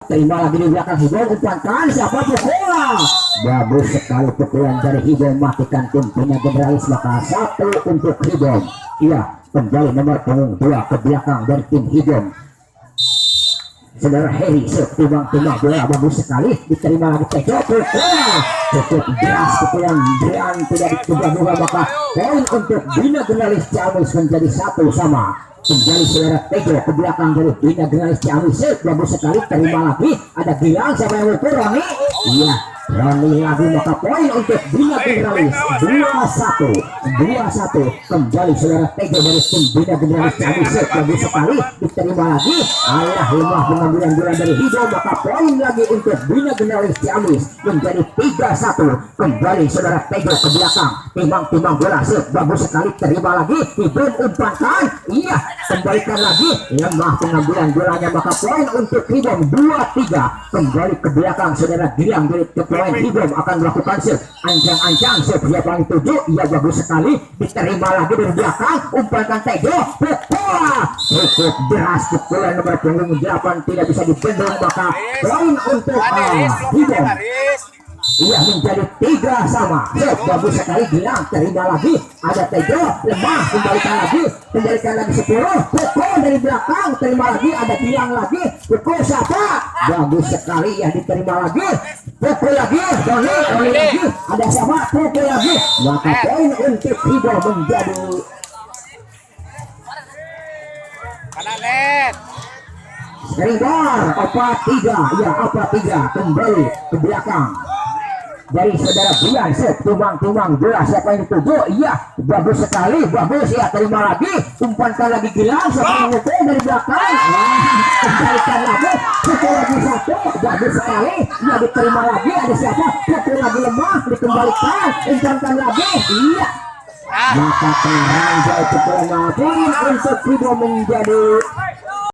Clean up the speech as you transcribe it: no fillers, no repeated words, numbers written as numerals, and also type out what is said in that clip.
terima lagi di belakang Hidom, umpankan siapa bola. Bagus sekali pukulan dari Hidom, matikan tim punya Generalis, maka 1 untuk Hidom. Iya, kembali nomor punggung 2 ke belakang dari tim Hidom. Saudara Heri timbang-timbang bola, bagus sekali, diterima lagi Tejo, cukup deras pukulan Brian, tidak dicoba-coba, maka poin untuk Bina Generalis Ciamis menjadi 1 sama. Kembali saudara Tejo ke belakang dari Bina Generalis Ciamis, bagus sekali, terima lagi, ada Gilang, siapa yang ukur, Roni? Iya, Roni lagi, maka poin untuk Bina Generalis 2-1. Kembali saudara Tejo dari tim Bina Generalis Ciamis, bagus sekali, diterima lagi, ayah lemah pengambilan bola dari Hidom, maka poin lagi untuk Bina Generalis Ciamis menjadi 3-1. Kembali saudara Tejo ke belakang, timbang-timbang bola, bagus sekali, terima lagi, Hidom umpankan, iya, kembalikan lagi, lemah pengambilan bolanya, maka poin untuk Hidom 2-3. Kembali ke belakang saudara Gilang dari kepulauan Hidom akan melakukan ancang-ancang, siap yang 7, iya, bagus sekali, diterima lagi dari belakang, umpankan Tejo, bola cukup deras, pukulan nomor punggung 8 tidak bisa dibendung, maka poin untuk Hidom. Iya, menjadi 3 sama. Bagus sekali, Gilang terima lagi, ada Tejo, lemah, kembalikan lagi 10, pukul dari belakang, terima lagi, ada Gilang lagi, pukul siapa? Bagus sekali, ya, diterima lagi, pukul lagi, Doni lagi, ada siapa? Pukul lagi, maka poin untuk Hidom menjadi Ringbar, apa 3, ya, apa 3, kembali ke belakang dari saudara Brian, tumbang-tumbang bola, siapa yang dituju, iya, bagus sekali, bagus, ya, terima lagi, umpankan lagi Gilang, siapa yang mukul dari belakang, kembalikan lagi, pukul lagi 1, bagus sekali, ya, diterima lagi, ada siapa, pukul lagi lemah, dikembalikan, umpankan lagi, iya, maka penranjau pukulan poin untuk Hidom menjadi